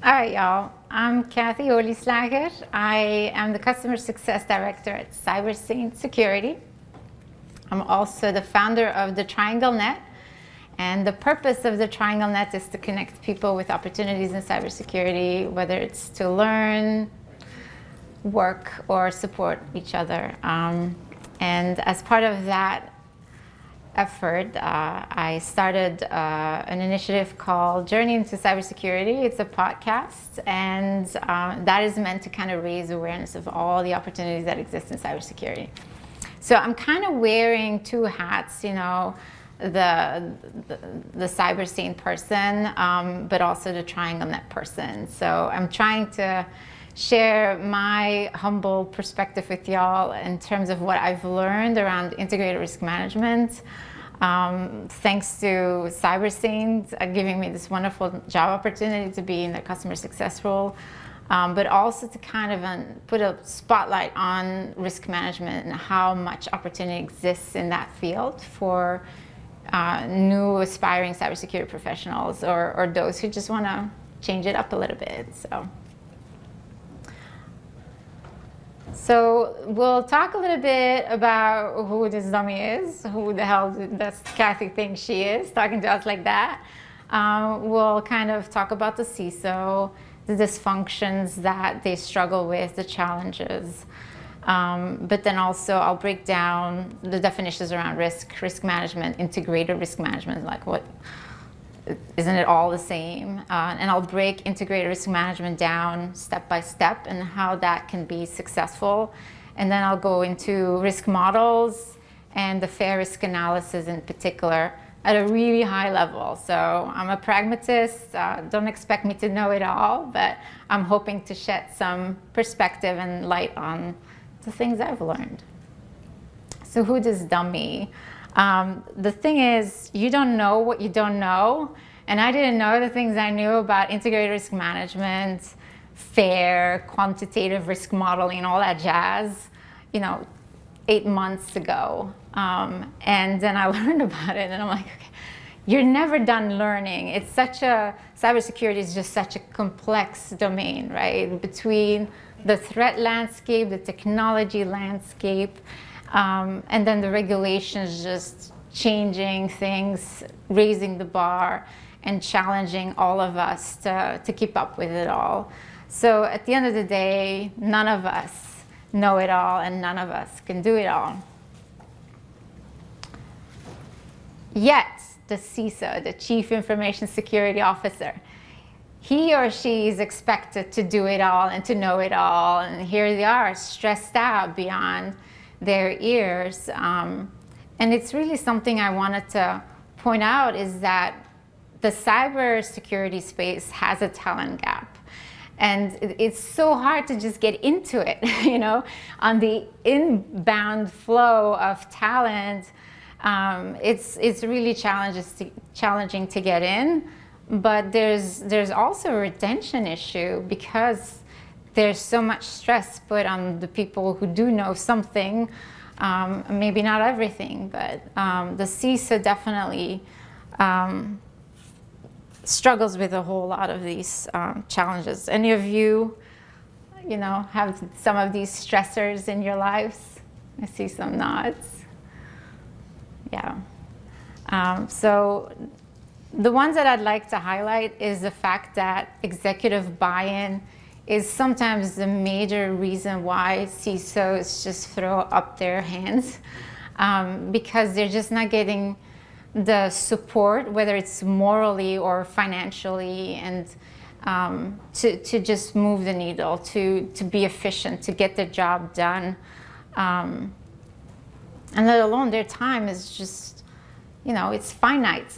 All right, y'all. I'm Cathy Olieslaeger. I am the Customer Success Director at CyberSaint Security. I'm also the founder of the Triangle Net. And the purpose of the Triangle Net is to connect people with opportunities in cybersecurity, whether it's to learn, work, or support each other. And as part of that effort, I started an initiative called Journey into Cybersecurity. It's a podcast, and that is meant to kind of raise awareness of all the opportunities that exist in cybersecurity. So I'm kind of wearing two hats, you know, the CyberSaint person, but also the Triangle Net person. So I'm trying to share my humble perspective with y'all in terms of what I've learned around integrated risk management. Thanks to CyberSaint giving me this wonderful job opportunity to be in the customer success role, but also to kind of put a spotlight on risk management and how much opportunity exists in that field for new aspiring cybersecurity professionals or those who just want to change it up a little bit. So we'll talk a little bit about who this dummy is, who the hell does Cathy think she is, talking to us like that. We'll kind of talk about the CISO, the dysfunctions that they struggle with, the challenges. But then also I'll break down the definitions around risk management, integrated risk management, like what, isn't it all the same? And I'll break integrated risk management down step by step and how that can be successful. And then I'll go into risk models and the fair risk analysis in particular at a really high level. So I'm a pragmatist, don't expect me to know it all, but I'm hoping to shed some perspective and light on the things I've learned. So who does dummy? The thing is, you don't know what you don't know, and I didn't know the things I knew about integrated risk management, fair, quantitative risk modeling, all that jazz, you know, 8 months ago. And then I learned about it, and I'm like, okay, you're never done learning. It's such a, cybersecurity is just such a complex domain, right? Between the threat landscape, the technology landscape, and then the regulations just changing things, raising the bar, and challenging all of us to keep up with it all. So at the end of the day, none of us know it all, and none of us can do it all. Yet, the CISO, the Chief Information Security Officer, he or she is expected to do it all and to know it all, and here they are, stressed out beyond their ears. And it's really something I wanted to point out, is that the cybersecurity space has a talent gap. And it's so hard to just get into it, you know, on the inbound flow of talent. It's really challenging to get in, but there's also a retention issue because there's so much stress put on the people who do know something, maybe not everything, but the CISO definitely struggles with a whole lot of these challenges. Any of you, you know, have some of these stressors in your lives? I see some nods. Yeah. So the ones that I'd like to highlight is the fact that executive buy-in is sometimes the major reason why CISOs just throw up their hands, because they're just not getting the support, whether it's morally or financially, and to just move the needle, to be efficient, to get the job done. And let alone their time is just, you know, it's finite.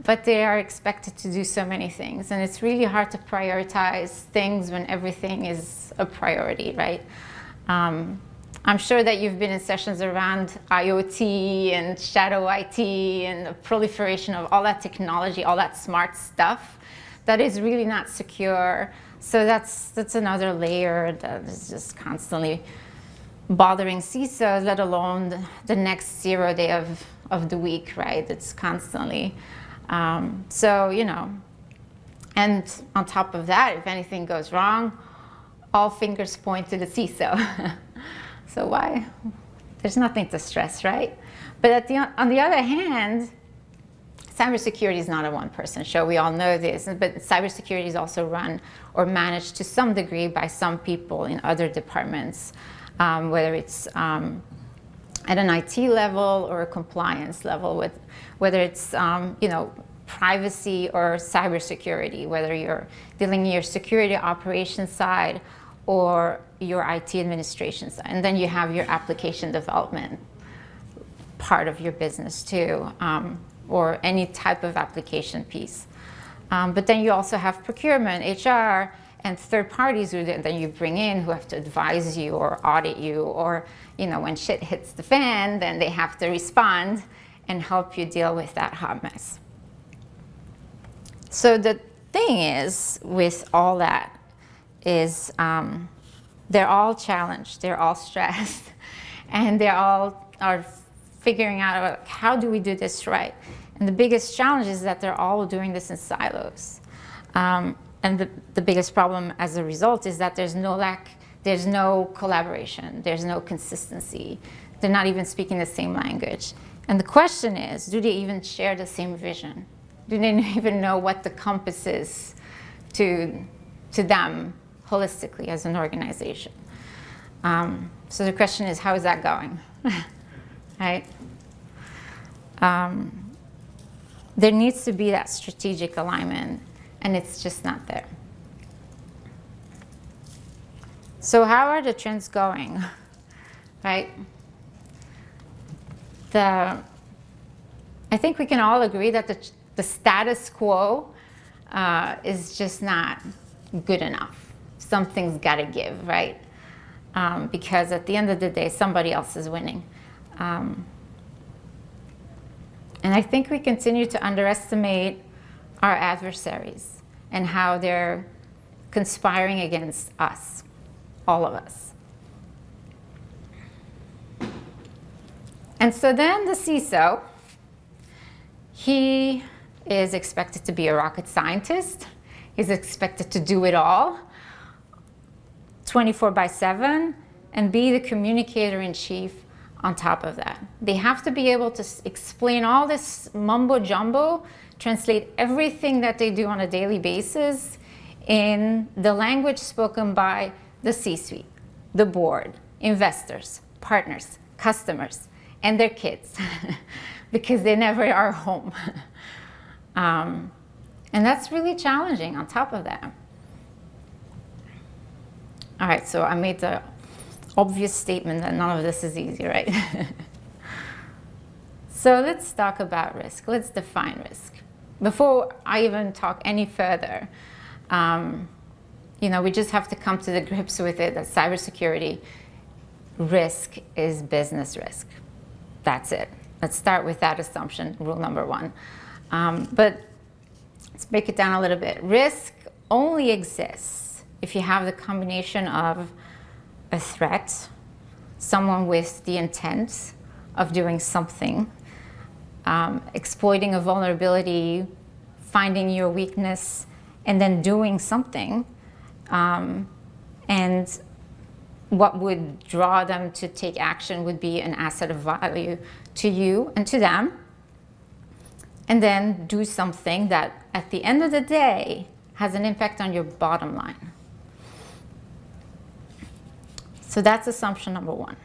But they are expected to do so many things, and it's really hard to prioritize things when everything is a priority, right? I'm sure that you've been in sessions around IoT and shadow IT and the proliferation of all that technology, all that smart stuff that is really not secure. So that's another layer that is just constantly bothering CISOs, let alone the next 0 day of the week, right? It's constantly. So, you know, And on top of that, if anything goes wrong, all fingers point to the CISO. So why? There's nothing to stress, right? But on the other hand, cybersecurity is not a one-person show. We all know this, but cybersecurity is also run or managed to some degree by some people in other departments, whether it's at an IT level or a compliance level, whether it's privacy or cybersecurity, whether you're dealing your security operations side or your IT administration side. And then you have your application development part of your business too, or any type of application piece. But then you also have procurement, HR, and third parties who then you bring in who have to advise you or audit you, or when shit hits the fan, then they have to respond and help you deal with that hot mess. So the thing is, with all that, is they're all challenged, they're all stressed, and they all are figuring out how do we do this right. And the biggest challenge is that they're all doing this in silos. And the biggest problem as a result is that there's no collaboration, there's no consistency. They're not even speaking the same language. And the question is, do they even share the same vision? Do they even know what the compass is to them holistically as an organization? So the question is, how is that going? Right? There needs to be that strategic alignment, and it's just not there. So how are the trends going? Right? I think we can all agree that the status quo is just not good enough. Something's got to give, right? Because at the end of the day, somebody else is winning. And I think we continue to underestimate our adversaries and how they're conspiring against us, all of us. And so then the CISO, he is expected to be a rocket scientist. He's expected to do it all 24/7 and be the communicator in chief on top of that. They have to be able to explain all this mumbo jumbo, translate everything that they do on a daily basis in the language spoken by the C-suite, the board, investors, partners, customers, and their kids, because they never are home. And that's really challenging on top of that. All right, so I made the obvious statement that none of this is easy, right? So let's talk about risk. Let's define risk. Before I even talk any further, we just have to come to the grips with it that cybersecurity risk is business risk. That's it. Let's start with that assumption, rule number one. But let's break it down a little bit. Risk only exists if you have the combination of a threat, someone with the intent of doing something, exploiting a vulnerability, finding your weakness, and then doing something. And what would draw them to take action would be an asset of value to you and to them. And then do something that at the end of the day has an impact on your bottom line. So that's assumption number one.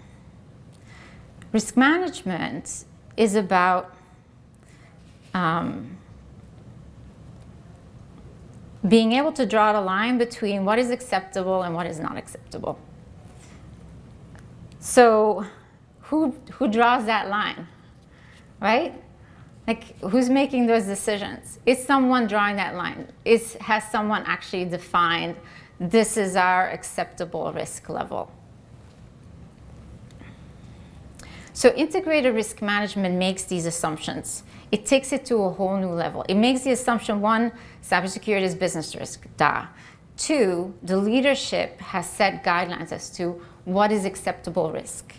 Risk management is about being able to draw the line between what is acceptable and what is not acceptable. So who draws that line, right? Like, who's making those decisions? Is someone drawing that line? Has someone actually defined this is our acceptable risk level? So integrated risk management makes these assumptions. It takes it to a whole new level. It makes the assumption, one, cybersecurity is business risk, duh. Two, the leadership has set guidelines as to what is acceptable risk.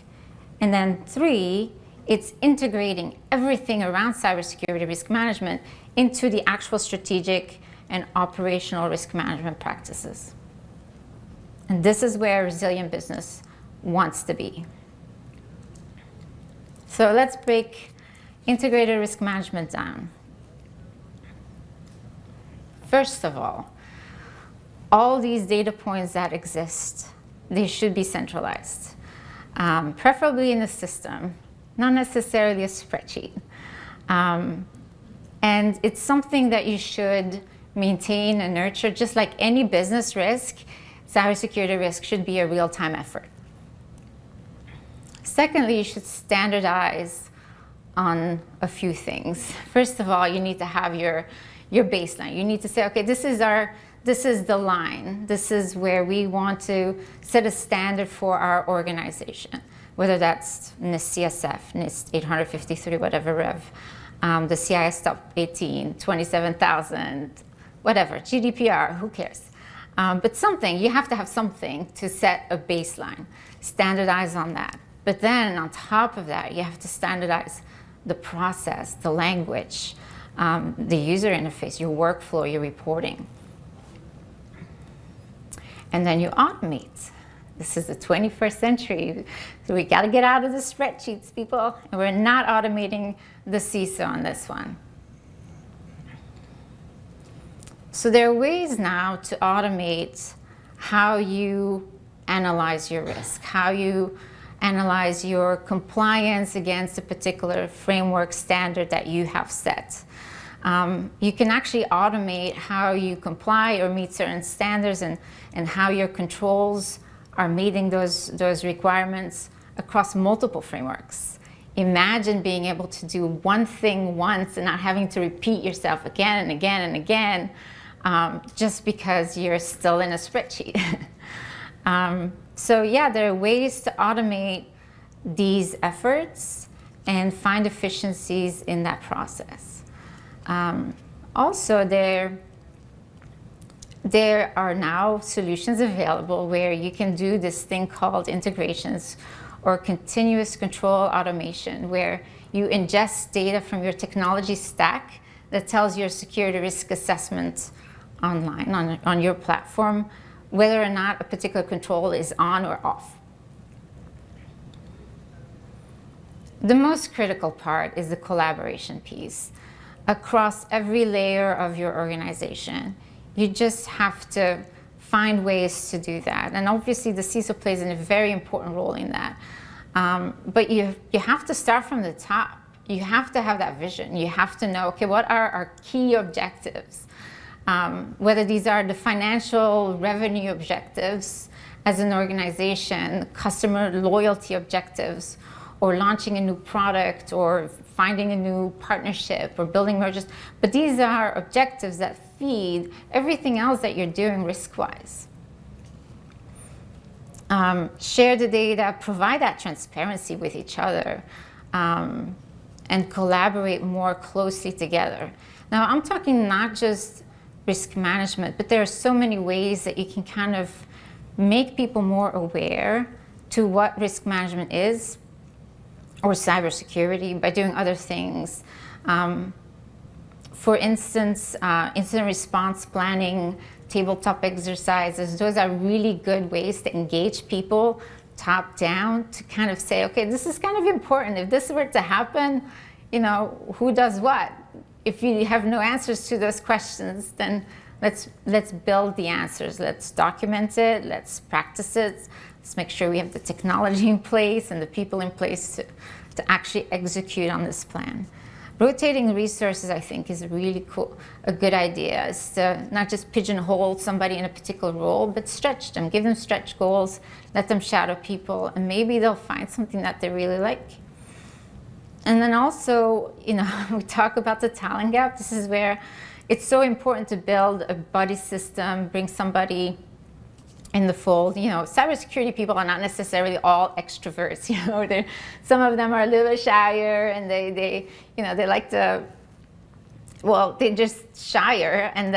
And then three, it's integrating everything around cybersecurity risk management into the actual strategic and operational risk management practices. And this is where a resilient business wants to be. So let's break integrated risk management down. First of all these data points that exist, they should be centralized, preferably in a system, not necessarily a spreadsheet. And it's something that you should maintain and nurture. Just like any business risk, cybersecurity risk should be a real-time effort. Secondly, you should standardize on a few things. First of all, you need to have your baseline. You need to say, okay, this is the line. This is where we want to set a standard for our organization, whether that's NIST CSF, NIST 853, whatever rev, the CIS top 18, 27,000, whatever, GDPR, who cares? But something, you have to have something to set a baseline, standardize on that. But then on top of that, you have to standardize the process, the language, the user interface, your workflow, your reporting. And then you automate. This is the 21st century, so we got to get out of the spreadsheets, people. And we're not automating the CISO on this one. So there are ways now to automate how you analyze your risk, how you analyze your compliance against a particular framework standard that you have set. You can actually automate how you comply or meet certain standards and how your controls are meeting those requirements across multiple frameworks. Imagine being able to do one thing once and not having to repeat yourself again and again and again just because you're still in a spreadsheet. So yeah, there are ways to automate these efforts and find efficiencies in that process. Also, there are now solutions available where you can do this thing called integrations or continuous control automation, where you ingest data from your technology stack that tells your security risk assessment online on your platform, whether or not a particular control is on or off. The most critical part is the collaboration piece. Across every layer of your organization, you just have to find ways to do that. And obviously the CISO plays a very important role in that. But you have to start from the top. You have to have that vision. You have to know, okay, what are our key objectives? Whether these are the financial revenue objectives as an organization, customer loyalty objectives, or launching a new product, or finding a new partnership, or building mergers. But these are objectives that feed everything else that you're doing risk-wise. Share the data, provide that transparency with each other, and collaborate more closely together. Now, I'm talking not just risk management, but there are so many ways that you can kind of make people more aware to what risk management is, or cybersecurity, by doing other things. For instance, incident response planning, tabletop exercises, those are really good ways to engage people top down, to kind of say, okay, this is kind of important. If this were to happen, you know, who does what? If you have no answers to those questions, then let's build the answers. Let's document it, let's practice it. Let's make sure we have the technology in place and the people in place to actually execute on this plan. Rotating resources, I think, is really cool. A good idea is to not just pigeonhole somebody in a particular role, but stretch them, give them stretch goals, let them shadow people, and maybe they'll find something that they really like. And then also, you know, we talk about the talent gap. This is where it's so important to build a buddy system, bring somebody in the fold. You know, cybersecurity people are not necessarily all extroverts. You know, some of them are a little bit shyer, and they like to, well, they're just shyer, and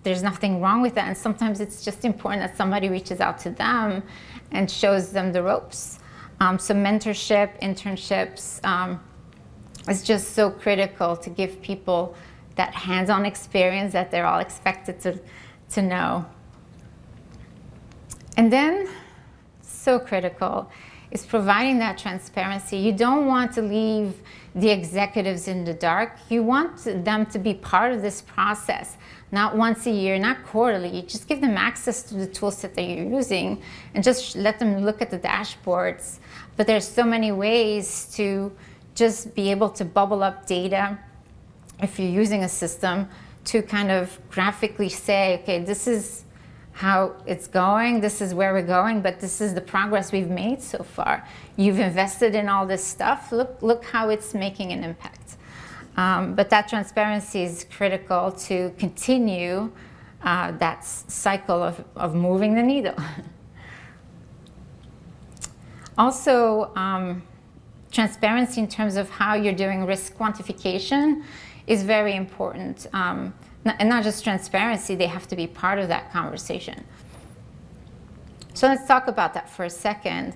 there's nothing wrong with that. And sometimes it's just important that somebody reaches out to them and shows them the ropes. So mentorship, internships, is just so critical to give people that hands-on experience that they're all expected to know. And then, so critical, is providing that transparency. You don't want to leave the executives in the dark. You want them to be part of this process, not once a year, not quarterly. You just give them access to the tools that you're using and just let them look at the dashboards. But there's so many ways to just be able to bubble up data if you're using a system to kind of graphically say, okay, this is how it's going, this is where we're going, but this is the progress we've made so far. You've invested in all this stuff, look how it's making an impact. But that transparency is critical to continue that cycle of moving the needle. Also, transparency in terms of how you're doing risk quantification is very important. And not just transparency, they have to be part of that conversation. So let's talk about that for a second.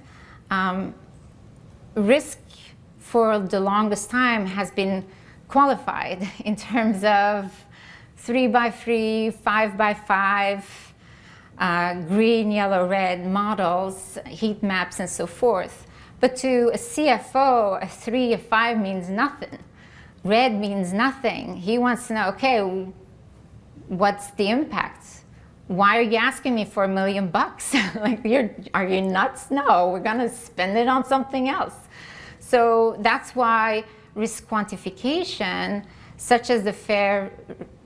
Risk for the longest time has been qualified in terms of 3x3, 5x5, green, yellow, red models, heat maps, and so forth. But to a CFO, a 3, a 5 means nothing. Red means nothing. He wants to know, okay, what's the impact? Why are you asking me for $1 million? Like, are you nuts? No, we're gonna spend it on something else. So that's why risk quantification, such as the fair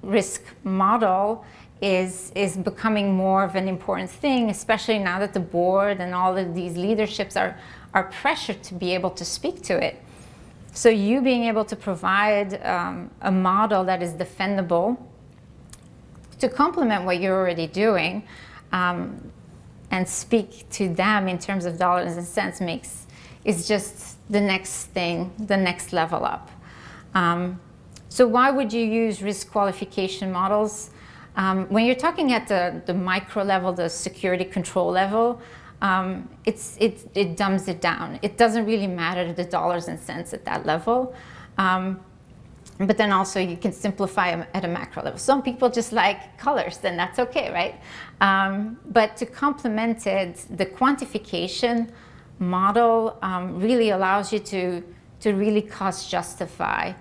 risk model, is becoming more of an important thing, especially now that the board and all of these leaderships are pressured to be able to speak to it. So you being able to provide a model that is defendable to complement what you're already doing and speak to them in terms of dollars and cents is just the next thing, the next level up. So why would you use risk qualification models? When you're talking at the micro level, the security control level, it dumbs it down. It doesn't really matter the dollars and cents at that level. But then also you can simplify them at a macro level. Some people just like colors, then that's okay, right? But to complement it, the quantification model really allows you to really cost justify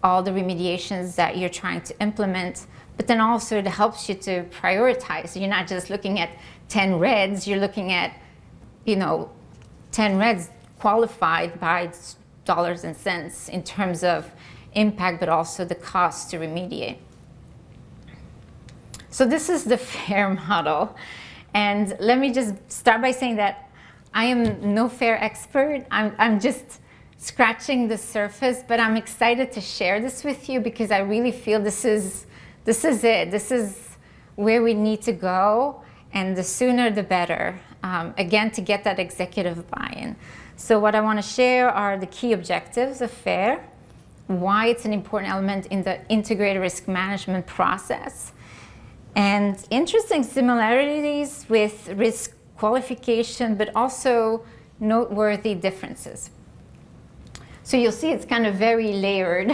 all the remediations that you're trying to implement, but then also it helps you to prioritize. You're not just looking at 10 reds, you're looking at, 10 reds qualified by dollars and cents in terms of impact, but also the cost to remediate. So this is the FAIR model. And let me just start by saying that I am no FAIR expert. I'm just scratching the surface, but I'm excited to share this with you because I really feel this is it. This is where we need to go, and the sooner the better, again, to get that executive buy-in. So what I want to share are the key objectives of FAIR, why it's an important element in the integrated risk management process, and interesting similarities with risk qualification, but also noteworthy differences. So you'll see it's kind of very layered,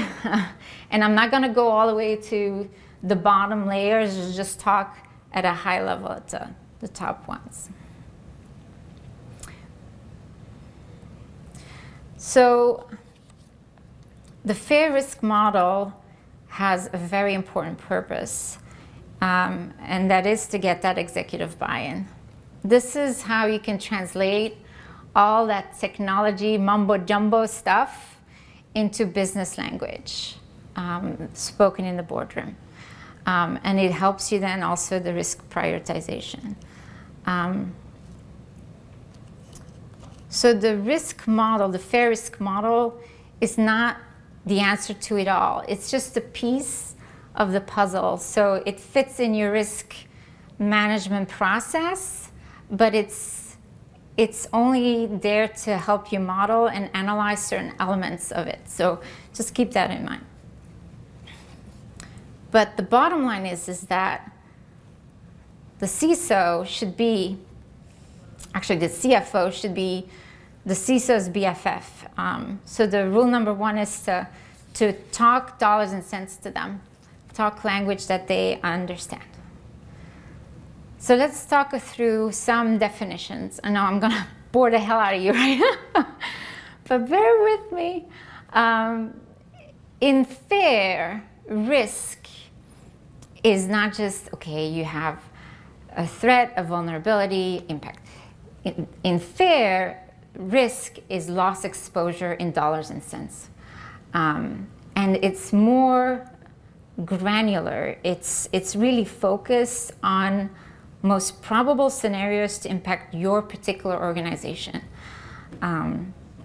and I'm not going to go all the way to the bottom layers, just talk at a high level at the top ones. So the FAIR risk model has a very important purpose, and that is to get that executive buy-in. This is how you can translate all that technology mumbo-jumbo stuff into business language, spoken in the boardroom. And it helps you then also the risk prioritization. So the risk model, the FAIR risk model, is not the answer to it all. It's just a piece of the puzzle. So it fits in your risk management process, but it's only there to help you model and analyze certain elements of it. So just keep that in mind. But the bottom line is that the CISO should be, actually the CFO should be the CISO's BFF. So the rule number one is to talk dollars and cents to them talk language that they understand. So let's talk through some definitions. I know I'm going to bore the hell out of you right now, but bear with me. In FAIR, risk is not just, okay, you have a threat, a vulnerability, impact. In FAIR, risk is loss exposure in dollars and cents. And it's more granular. It's really focused on most probable scenarios to impact your particular organization.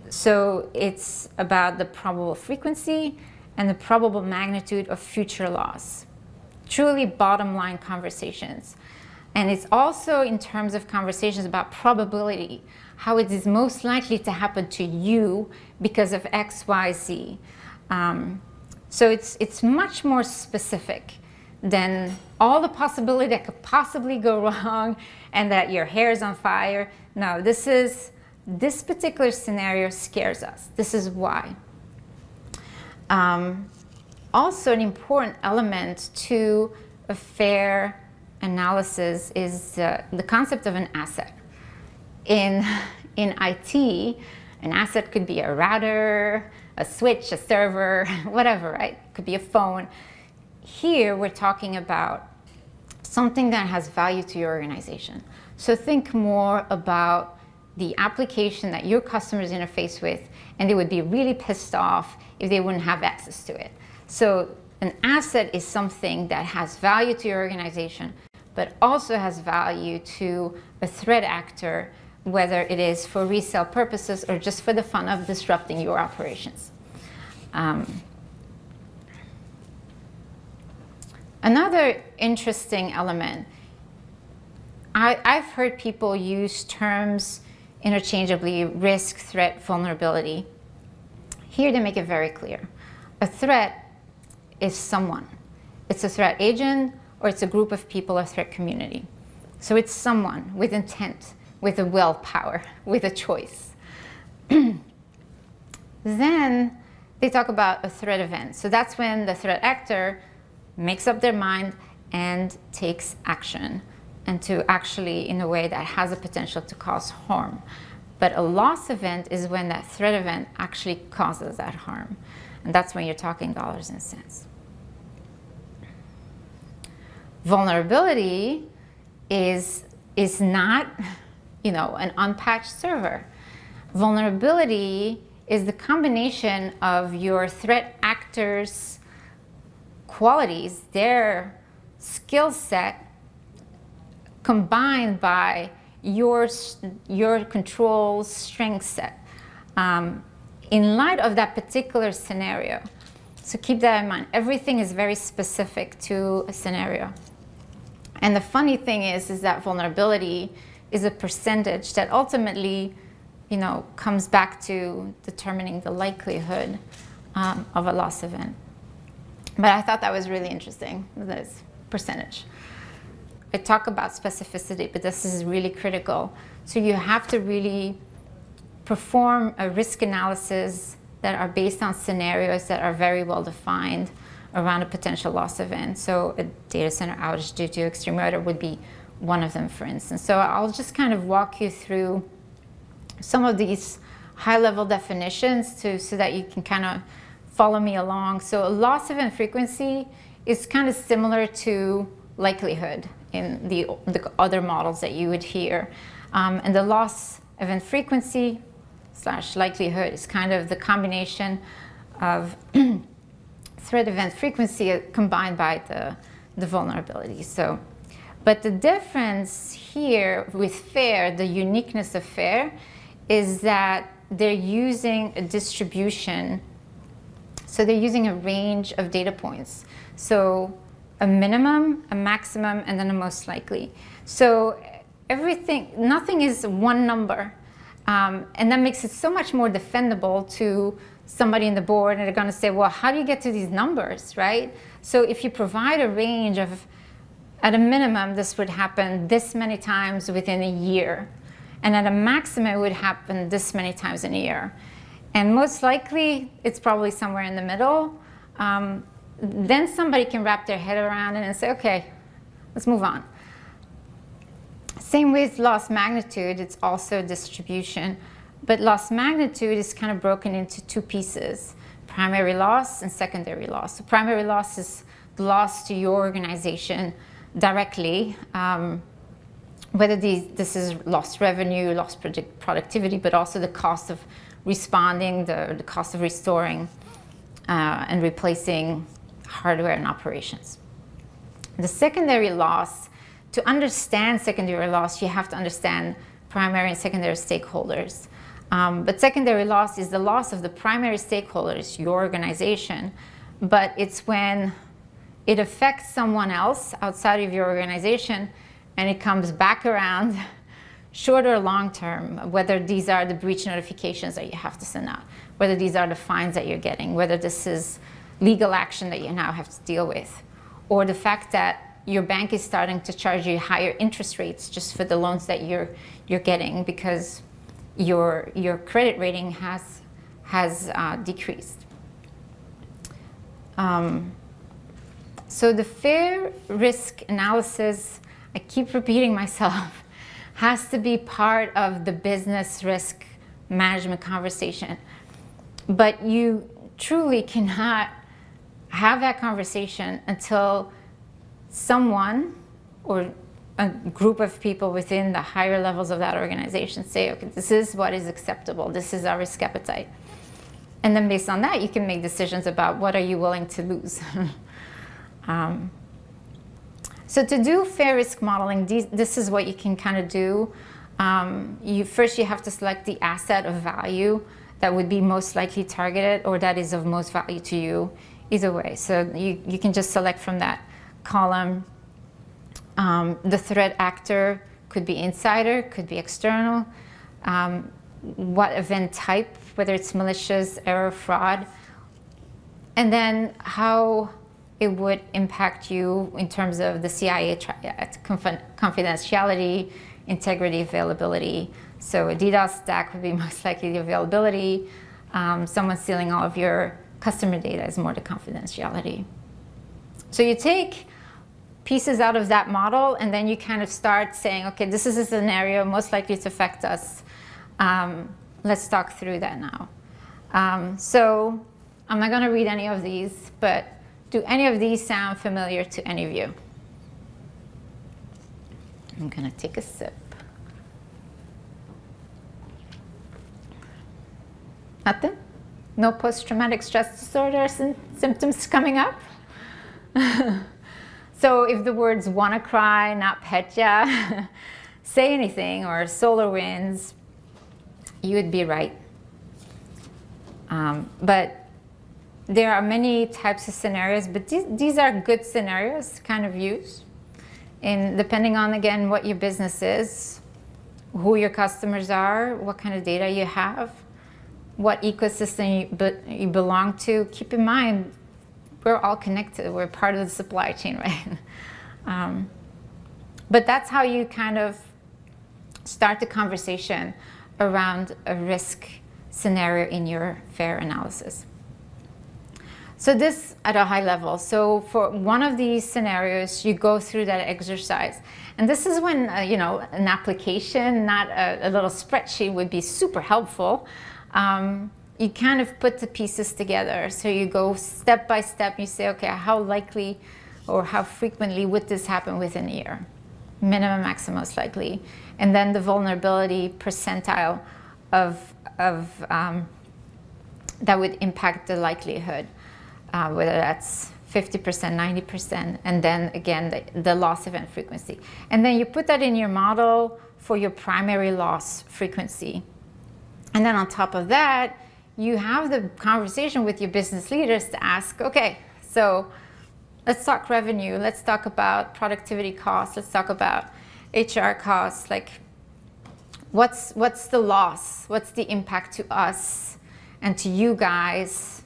So it's about the probable frequency and the probable magnitude of future loss. Truly bottom line conversations. And it's also in terms of conversations about probability, how it is most likely to happen to you because of X, Y, Z. So it's much more specific than all the possibility that could possibly go wrong and that your hair is on fire. No, this particular scenario scares us. This is why. Also, an important element to a FAIR analysis is the concept of an asset. In IT, an asset could be a router, a switch, a server, whatever, right? It could be a phone. Here, we're talking about something that has value to your organization. So think more about the application that your customers interface with, and they would be really pissed off if they wouldn't have access to it. So an asset is something that has value to your organization, but also has value to a threat actor, whether it is for resale purposes or just for the fun of disrupting your operations. Another interesting element, I've heard people use terms interchangeably: risk, threat, vulnerability. Here they make it very clear. A threat is someone. It's a threat agent, or it's a group of people, a threat community. So it's someone with intent, with a willpower, with a choice. Then they talk about a threat event. So that's when the threat actor makes up their mind and takes action, and to actually in a way that has a potential to cause harm. But a loss event is when that threat event actually causes that harm. And that's when you're talking dollars and cents. Vulnerability is not, an unpatched server. Vulnerability is the combination of your threat actors' qualities, their skill set, combined by your control strength set in light of that particular scenario. So keep that in mind. Everything is very specific to a scenario. And the funny thing is that vulnerability is a percentage that ultimately, comes back to determining the likelihood of a loss event. But I thought that was really interesting, this percentage. I talk about specificity, but this is really critical. So you have to really perform a risk analysis that are based on scenarios that are very well defined around a potential loss event. So a data center outage due to extreme weather would be one of them, for instance. So I'll just kind of walk you through some of these high-level definitions so that you can kind of follow me along. So a loss event frequency is kind of similar to likelihood in the other models that you would hear. And the loss event frequency / likelihood is kind of the combination of threat event frequency combined by the vulnerability. So, but the difference here with FAIR, the uniqueness of FAIR, is that they're using a distribution. So they're using a range of data points. So a minimum, a maximum, and then a most likely. So nothing is one number. And that makes it so much more defendable to somebody in the board, and they're going to say, well, how do you get to these numbers, right? So if you provide a range of, at a minimum, this would happen this many times within a year. And at a maximum, it would happen this many times in a year. And most likely, it's probably somewhere in the middle. then somebody can wrap their head around it and say, okay, let's move on. Same with loss magnitude, it's also distribution, but loss magnitude is kind of broken into two pieces, primary loss and secondary loss. So primary loss is the loss to your organization directly, whether this is lost revenue, lost productivity, but also the cost of responding, the cost of restoring and replacing hardware and operations. The secondary loss, to understand secondary loss, you have to understand primary and secondary stakeholders. But secondary loss is the loss of the primary stakeholders, your organization, but it's when it affects someone else outside of your organization and it comes back around short or long term, whether these are the breach notifications that you have to send out, whether these are the fines that you're getting, whether this is legal action that you now have to deal with, or the fact that your bank is starting to charge you higher interest rates just for the loans that you're getting because your credit rating has decreased. So the fair risk analysis, I keep repeating myself, has to be part of the business risk management conversation. But you truly cannot have that conversation until someone or a group of people within the higher levels of that organization say, okay, this is what is acceptable, this is our risk appetite. And then based on that, you can make decisions about what are you willing to lose. So to do fair risk modeling, this is what you can kind of do. First, you have to select the asset of value that would be most likely targeted or that is of most value to you, either way. So you can just select from that column. The threat actor could be insider, could be external. What event type, whether it's malicious, error, fraud. And then how it would impact you in terms of the CIA confidentiality, integrity, availability. So a DDoS attack would be most likely the availability. Someone stealing all of your customer data is more the confidentiality. So you take pieces out of that model and then you kind of start saying, okay, this is a scenario most likely to affect us. Let's talk through that now. So I'm not going to read any of these, but do any of these sound familiar to any of you? I'm going to take a sip. Nothing? No post-traumatic stress disorder symptoms coming up? So if the words WannaCry, NotPetya, say anything, or SolarWinds, you would be right. But there are many types of scenarios, but these are good scenarios to kind of use. And depending on, again, what your business is, who your customers are, what kind of data you have, what ecosystem you belong to, keep in mind, we're all connected. We're part of the supply chain, right? But that's how you kind of start the conversation around a risk scenario in your FAIR analysis. So this at a high level. So for one of these scenarios, you go through that exercise. And this is when, an application, not a little spreadsheet would be super helpful. You kind of put the pieces together. So you go step by step. You say, okay, how likely or how frequently would this happen within a year? Minimum, maximum, most likely. And then the vulnerability percentile of that would impact the likelihood, whether that's 50%, 90%, and then again, the loss event frequency. And then you put that in your model for your primary loss frequency. And then on top of that, you have the conversation with your business leaders to ask, okay, so let's talk revenue, let's talk about productivity costs, let's talk about HR costs, like what's the loss, what's the impact to us and to you guys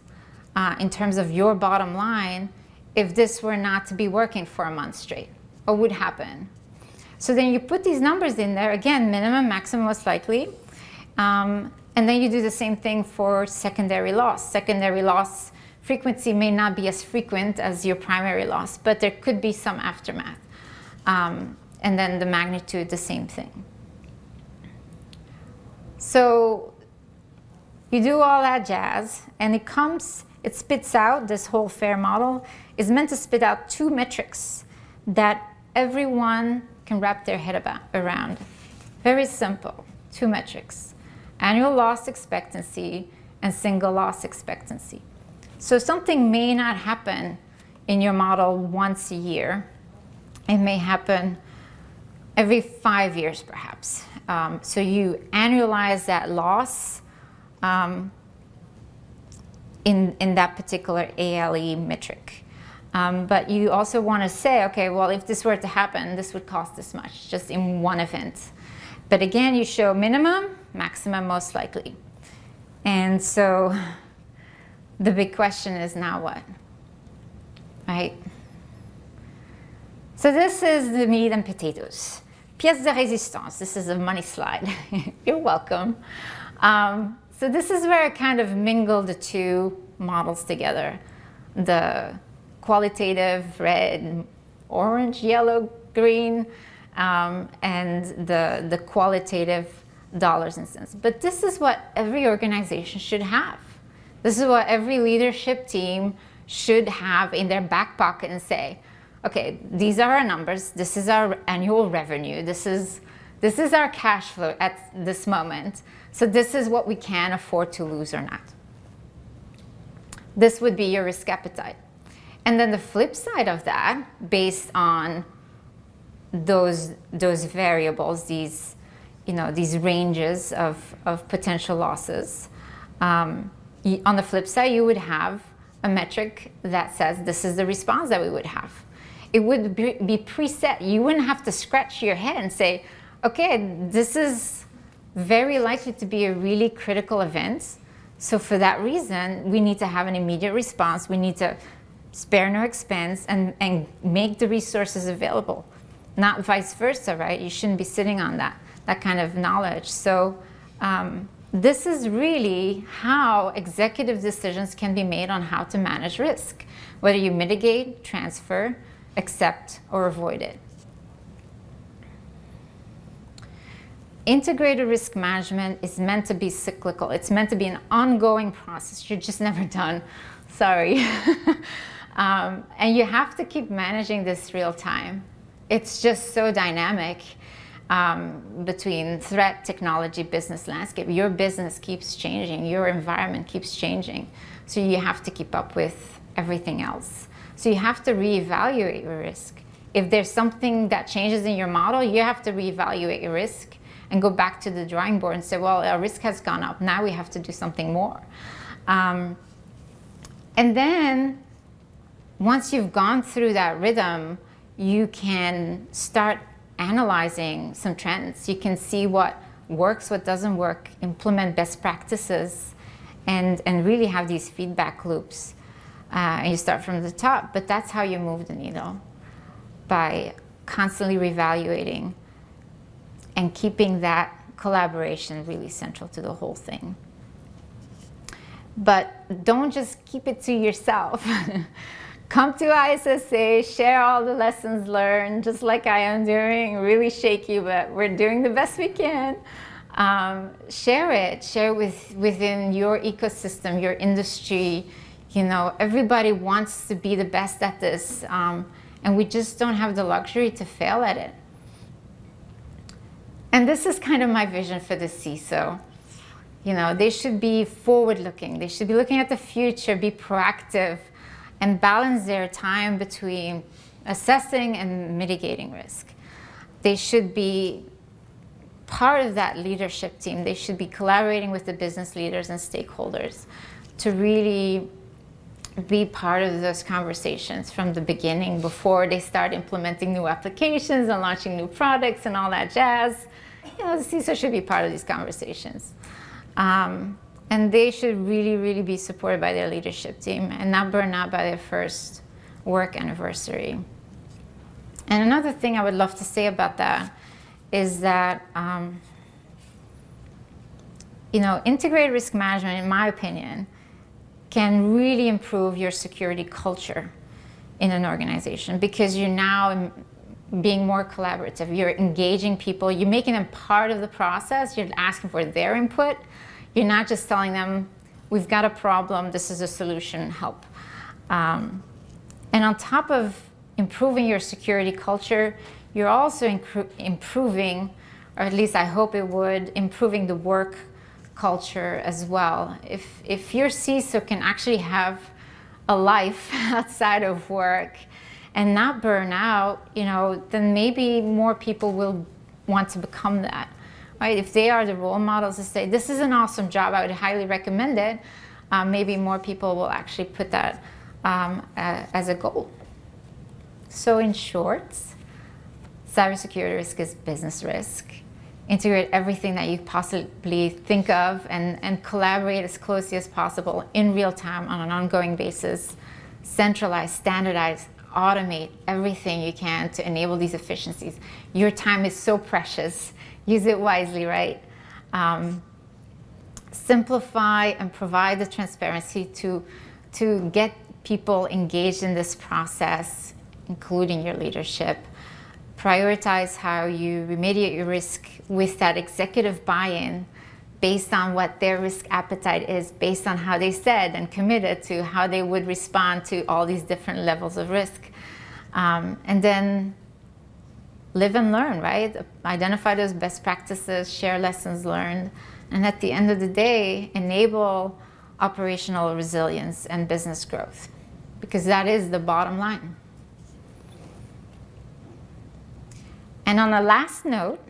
in terms of your bottom line if this were not to be working for a month straight? What would happen? So then you put these numbers in there, again, minimum, maximum, most likely. And then you do the same thing for secondary loss frequency may not be as frequent as your primary loss, but there could be some aftermath. And then the magnitude, the same thing. So you do all that jazz, and it spits out, this whole FAIR model is meant to spit out 2 metrics that everyone can wrap their head around. Very simple, 2 metrics: annual loss expectancy and single loss expectancy. So something may not happen in your model once a year. It may happen every 5 years, perhaps. So you annualize that loss in that particular ALE metric. But you also want to say, okay, well, if this were to happen, this would cost this much, just in one event. But again, you show minimum, maximum, most likely. And so the big question is, now what? Right? So this is the meat and potatoes. Pièce de résistance. This is a money slide. You're welcome. So this is where I kind of mingle the 2 models together. The qualitative red, orange, yellow, green, and the qualitative dollars and cents. But this is what every organization should have. This is what every leadership team should have in their back pocket and say, okay, these are our numbers, this is our annual revenue, this is our cash flow at this moment, so this is what we can afford to lose or not. This would be your risk appetite. And then the flip side of that, based on those variables, these ranges of potential losses, on the flip side, you would have a metric that says this is the response that we would have. It would be preset. You wouldn't have to scratch your head and say, okay, this is very likely to be a really critical event. So for that reason, we need to have an immediate response. We need to spare no expense and make the resources available. Not vice versa, right? You shouldn't be sitting on that kind of knowledge. So this is really how executive decisions can be made on how to manage risk, whether you mitigate, transfer, accept, or avoid it. Integrated risk management is meant to be cyclical. It's meant to be an ongoing process. You're just never done. Sorry. And you have to keep managing this real time. It's just so dynamic between threat, technology, business landscape. Your business keeps changing. Your environment keeps changing. So you have to keep up with everything else. So you have to reevaluate your risk. If there's something that changes in your model, you have to reevaluate your risk and go back to the drawing board and say, well, our risk has gone up. Now we have to do something more. And then once you've gone through that rhythm, you can start analyzing some trends. You can see what works, what doesn't work, implement best practices, and really have these feedback loops. And you start from the top, but that's how you move the needle, by constantly reevaluating and keeping that collaboration really central to the whole thing. But don't just keep it to yourself. Come to ISSA, share all the lessons learned, just like I am doing. Really shaky, but we're doing the best we can. Share it within your ecosystem, your industry. You know, everybody wants to be the best at this, and we just don't have the luxury to fail at it. And this is kind of my vision for the CISO. You know, they should be forward-looking. They should be looking at the future, be proactive, and balance their time between assessing and mitigating risk. They should be part of that leadership team. They should be collaborating with the business leaders and stakeholders to really be part of those conversations from the beginning, before they start implementing new applications and launching new products and all that jazz. You know, the CISO should be part of these conversations. And they should really, really be supported by their leadership team and not burn out by their first work anniversary. And another thing I would love to say about that is that, you know, integrated risk management, in my opinion, can really improve your security culture in an organization, because you're now being more collaborative. You're engaging people, you're making them part of the process, you're asking for their input. You're not just telling them, we've got a problem, this is a solution, help. And on top of improving your security culture, you're also improving, or at least I hope it would, improving the work culture as well. If your CISO can actually have a life outside of work and not burn out, then maybe more people will want to become that, right? If they are the role models to say, this is an awesome job, I would highly recommend it, maybe more people will actually put that as a goal. So in short, cybersecurity risk is business risk. Integrate everything that you possibly think of and collaborate as closely as possible in real time on an ongoing basis. Centralize, standardize, automate everything you can to enable these efficiencies. Your time is so precious. Use it wisely, right? Simplify and provide the transparency to get people engaged in this process, including your leadership. Prioritize how you remediate your risk with that executive buy-in based on what their risk appetite is, based on how they said and committed to how they would respond to all these different levels of risk. And then live and learn, right? Identify those best practices, share lessons learned, and at the end of the day, enable operational resilience and business growth, because that is the bottom line. And on a last note,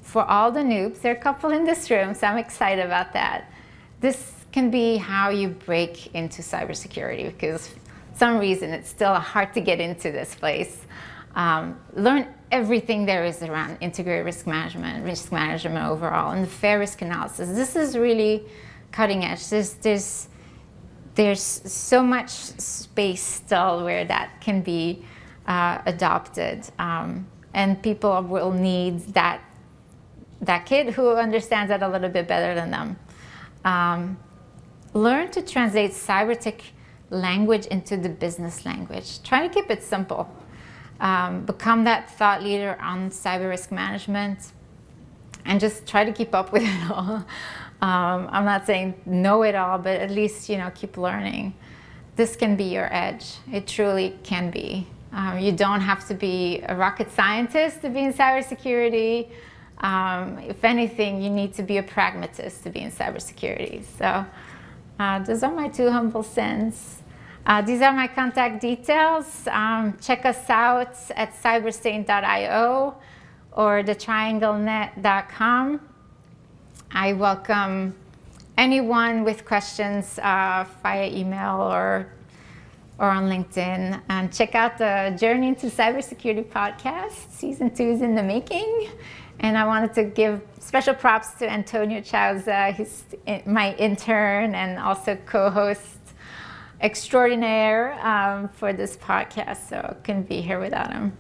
for all the noobs, there are a couple in this room, so I'm excited about that. This can be how you break into cybersecurity, because for some reason it's still hard to get into this place. Learn everything there is around integrated risk management overall, and the fair risk analysis. This is really cutting edge. There's so much space still where that can be adopted, and people will need that kid who understands that a little bit better than them. Learn to translate cyber tech language into the business language. Try to keep it simple. Become that thought leader on cyber risk management, and just try to keep up with it all. I'm not saying know it all, but at least keep learning. This can be your edge. It truly can be. You don't have to be a rocket scientist to be in cybersecurity. If anything, you need to be a pragmatist to be in cybersecurity. So those are my 2 humble cents. These are my contact details. Check us out at cybersaint.io or thetrianglenet.com. I welcome anyone with questions via email or on LinkedIn. And check out the Journey into Cybersecurity podcast. Season 2 is in the making. And I wanted to give special props to Antonio Chauza, who's my intern and also co-host extraordinaire for this podcast. So I couldn't be here without him.